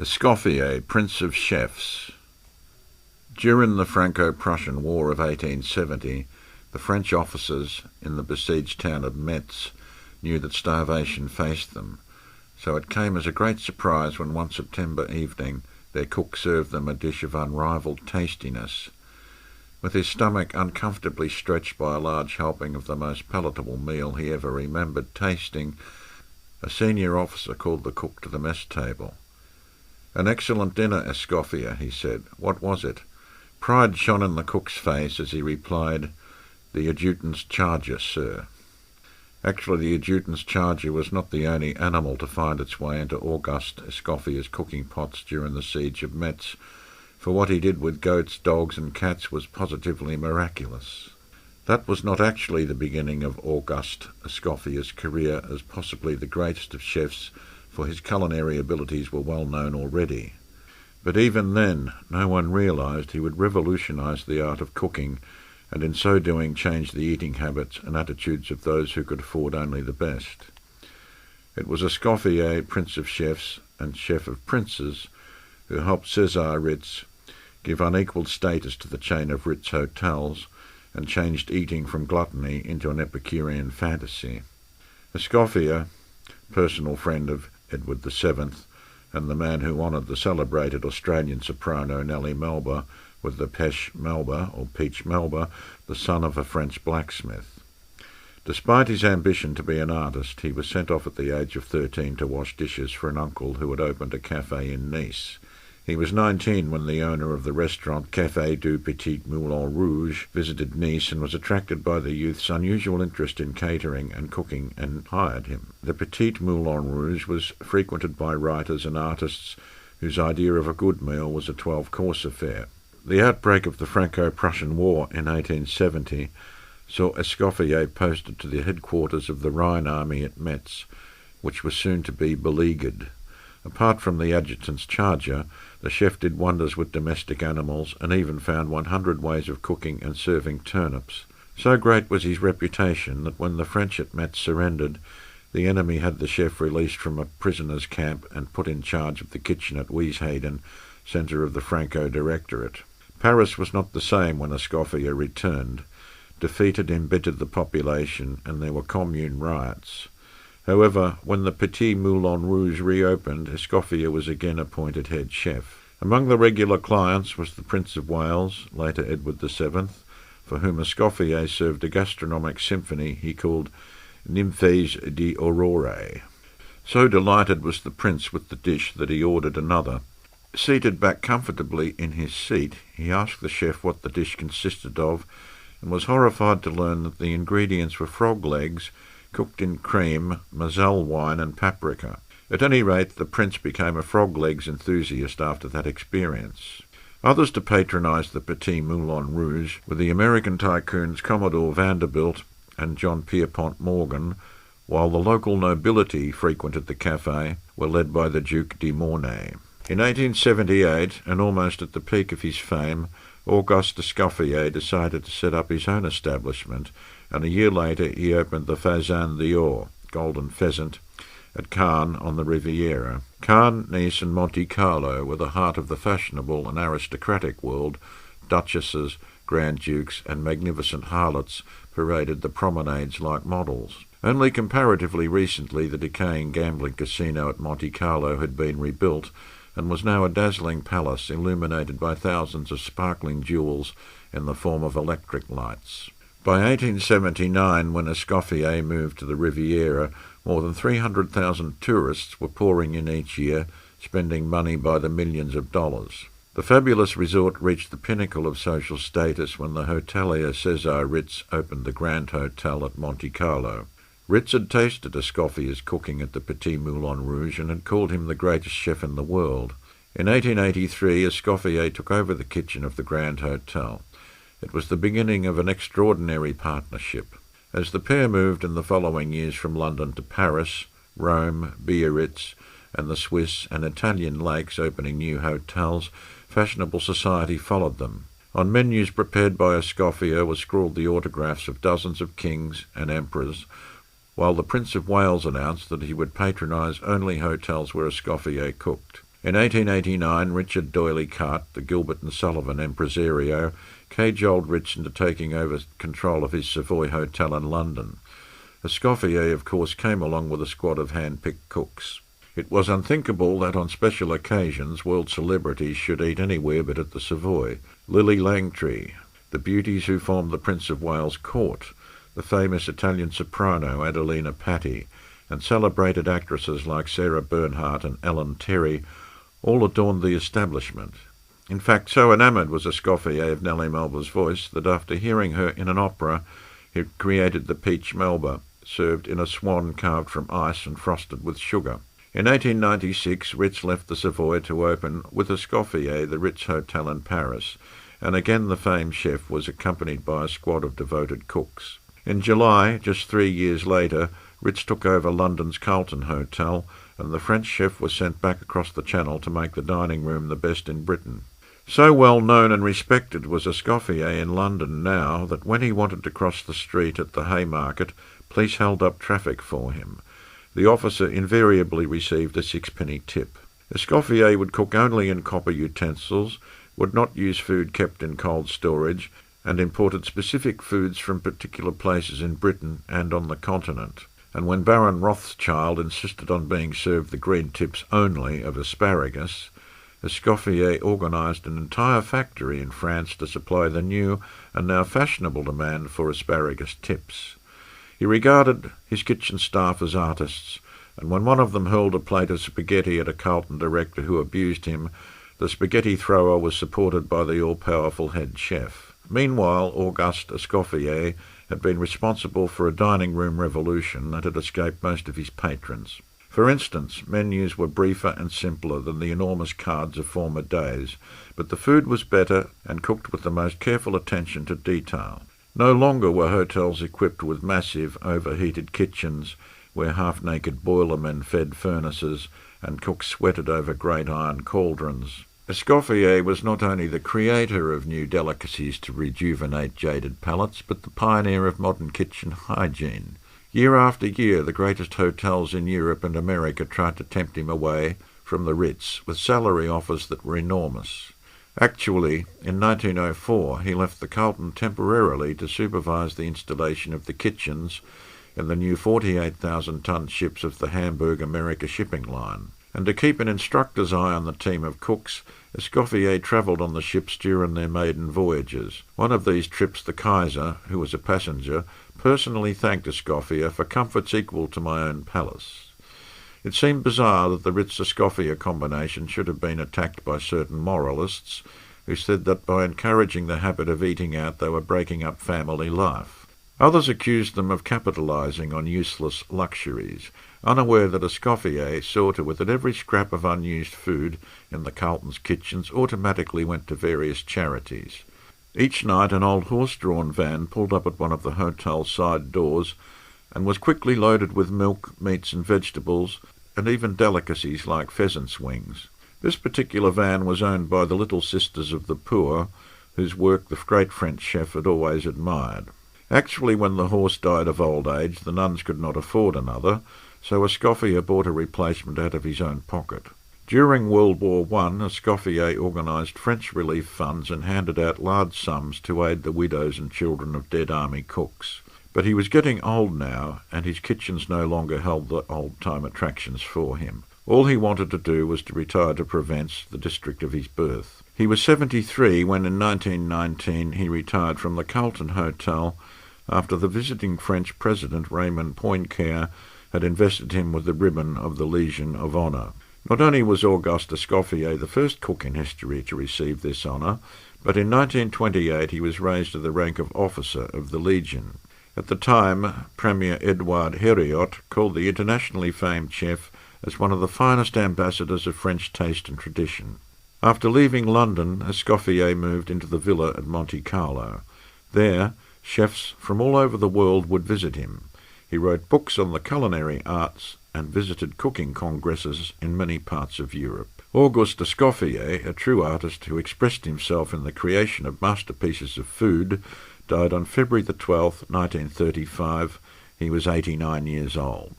Escoffier, Prince of Chefs. During the Franco-Prussian War of 1870, the French officers in the besieged town of Metz knew that starvation faced them, so it came as a great surprise when one September evening their cook served them a dish of unrivalled tastiness. With his stomach uncomfortably stretched by a large helping of the most palatable meal he ever remembered tasting, a senior officer called the cook to the mess table. "An excellent dinner, Escoffier," he said. "What was it?" Pride shone in the cook's face as he replied, "The adjutant's charger, sir." Actually, the adjutant's charger was not the only animal to find its way into Auguste Escoffier's cooking pots during the siege of Metz, for what he did with goats, dogs and cats was positively miraculous. That was not actually the beginning of Auguste Escoffier's career as possibly the greatest of chefs, for his culinary abilities were well known already. But even then, no one realised he would revolutionise the art of cooking, and in so doing change the eating habits and attitudes of those who could afford only the best. It was Escoffier, Prince of Chefs and Chef of Princes, who helped César Ritz give unequalled status to the chain of Ritz hotels and changed eating from gluttony into an Epicurean fantasy. Escoffier, personal friend of Edward VII, and the man who honoured the celebrated Australian soprano Nellie Melba with the Peche Melba, or Peach Melba, the son of a French blacksmith. Despite his ambition to be an artist, he was sent off at the age of 13 to wash dishes for an uncle who had opened a café in Nice. He was 19 when the owner of the restaurant Café du Petit Moulin Rouge visited Nice and was attracted by the youth's unusual interest in catering and cooking and hired him. The Petit Moulin Rouge was frequented by writers and artists whose idea of a good meal was a 12-course affair. The outbreak of the Franco-Prussian War in 1870 saw Escoffier posted to the headquarters of the Rhine army at Metz, which was soon to be beleaguered. Apart from the adjutant's charger, the chef did wonders with domestic animals and even found 100 ways of cooking and serving turnips. So great was his reputation that when the French at Metz surrendered, the enemy had the chef released from a prisoner's camp and put in charge of the kitchen at Wiesbaden, centre of the Franco Directorate. Paris was not the same when Escoffier returned. Defeat embittered the population and there were commune riots. However, when the Petit Moulin Rouge reopened, Escoffier was again appointed head chef. Among the regular clients was the Prince of Wales, later Edward VII, for whom Escoffier served a gastronomic symphony he called Nymphes d'Aurore. So delighted was the prince with the dish that he ordered another. Seated back comfortably in his seat, he asked the chef what the dish consisted of, and was horrified to learn that the ingredients were frog legs, cooked in cream, Moselle wine and paprika. At any rate, the prince became a frog legs enthusiast after that experience. Others to patronise the Petit Moulin Rouge were the American tycoons Commodore Vanderbilt and John Pierpont Morgan, while the local nobility frequented the café were led by the Duc de Mornay. In 1878, and almost at the peak of his fame, Auguste Escoffier decided to set up his own establishment, and a year later he opened the Faisan d'Or, Golden Pheasant, at Cannes on the Riviera. Cannes, Nice and Monte Carlo were the heart of the fashionable and aristocratic world. Duchesses, Grand Dukes and magnificent harlots paraded the promenades like models. Only comparatively recently the decaying gambling casino at Monte Carlo had been rebuilt and was now a dazzling palace illuminated by thousands of sparkling jewels in the form of electric lights. By 1879, when Escoffier moved to the Riviera, more than 300,000 tourists were pouring in each year, spending money by the millions of dollars. The fabulous resort reached the pinnacle of social status when the hotelier César Ritz opened the Grand Hotel at Monte Carlo. Ritz had tasted Escoffier's cooking at the Petit Moulin Rouge and had called him the greatest chef in the world. In 1883, Escoffier took over the kitchen of the Grand Hotel. It was the beginning of an extraordinary partnership. As the pair moved in the following years from London to Paris, Rome, Biarritz, and the Swiss and Italian lakes opening new hotels, fashionable society followed them. On menus prepared by Escoffier were scrawled the autographs of dozens of kings and emperors, while the Prince of Wales announced that he would patronise only hotels where Escoffier cooked. In 1889, Richard D'Oyley Carte, the Gilbert and Sullivan impresario, cajoled Ritz into taking over control of his Savoy Hotel in London. Escoffier, of course, came along with a squad of hand-picked cooks. It was unthinkable that on special occasions world celebrities should eat anywhere but at the Savoy. Lily Langtry, the beauties who formed the Prince of Wales court, the famous Italian soprano Adelina Patti, and celebrated actresses like Sarah Bernhardt and Ellen Terry all adorned the establishment. In fact, so enamoured was Escoffier of Nellie Melba's voice that after hearing her in an opera, he created the Peach Melba, served in a swan carved from ice and frosted with sugar. In 1896, Ritz left the Savoy to open, with Escoffier, the Ritz Hotel in Paris, and again the famed chef was accompanied by a squad of devoted cooks. In July, just 3 years later, Ritz took over London's Carlton Hotel, and the French chef was sent back across the Channel to make the dining room the best in Britain. So well known and respected was Escoffier in London now that when he wanted to cross the street at the Haymarket, police held up traffic for him. The officer invariably received a sixpenny tip. Escoffier would cook only in copper utensils, would not use food kept in cold storage, and imported specific foods from particular places in Britain and on the continent. And when Baron Rothschild insisted on being served the green tips only of asparagus, Escoffier organised an entire factory in France to supply the new and now fashionable demand for asparagus tips. He regarded his kitchen staff as artists, and when one of them hurled a plate of spaghetti at a Carlton director who abused him, the spaghetti thrower was supported by the all-powerful head chef. Meanwhile, Auguste Escoffier had been responsible for a dining room revolution that had escaped most of his patrons. For instance, menus were briefer and simpler than the enormous cards of former days, but the food was better and cooked with the most careful attention to detail. No longer were hotels equipped with massive, overheated kitchens where half-naked boilermen fed furnaces and cooks sweated over great iron cauldrons. Escoffier was not only the creator of new delicacies to rejuvenate jaded palates, but the pioneer of modern kitchen hygiene. Year after year, the greatest hotels in Europe and America tried to tempt him away from the Ritz, with salary offers that were enormous. Actually, in 1904, he left the Carlton temporarily to supervise the installation of the kitchens in the new 48,000-ton ships of the Hamburg-America shipping line. And to keep an instructor's eye on the team of cooks, Escoffier travelled on the ships during their maiden voyages. One of these trips, the Kaiser, who was a passenger, personally thanked Escoffier for comforts equal to my own palace. It seemed bizarre that the Ritz-Escoffier combination should have been attacked by certain moralists who said that by encouraging the habit of eating out they were breaking up family life. Others accused them of capitalising on useless luxuries, unaware that Escoffier saw to it that every scrap of unused food in the Carlton's kitchens automatically went to various charities. Each night an old horse-drawn van pulled up at one of the hotel's side doors and was quickly loaded with milk, meats and vegetables, and even delicacies like pheasant's wings. This particular van was owned by the Little Sisters of the Poor, whose work the great French chef had always admired. Actually, when the horse died of old age, the nuns could not afford another, so Escoffier bought a replacement out of his own pocket. During World War I, Escoffier organised French relief funds and handed out large sums to aid the widows and children of dead army cooks. But he was getting old now, and his kitchens no longer held the old-time attractions for him. All he wanted to do was to retire to Provence, the district of his birth. He was 73 when in 1919 he retired from the Carlton Hotel after the visiting French President Raymond Poincaré had invested him with the ribbon of the Legion of Honour. Not only was Auguste Escoffier the first cook in history to receive this honour, but in 1928 he was raised to the rank of officer of the Legion. At the time, Premier Edouard Herriot called the internationally famed chef as one of the finest ambassadors of French taste and tradition. After leaving London, Escoffier moved into the villa at Monte Carlo. There, chefs from all over the world would visit him. He wrote books on the culinary arts and visited cooking congresses in many parts of Europe. Auguste Escoffier, a true artist who expressed himself in the creation of masterpieces of food, died on February the 12th, 1935. He was 89 years old.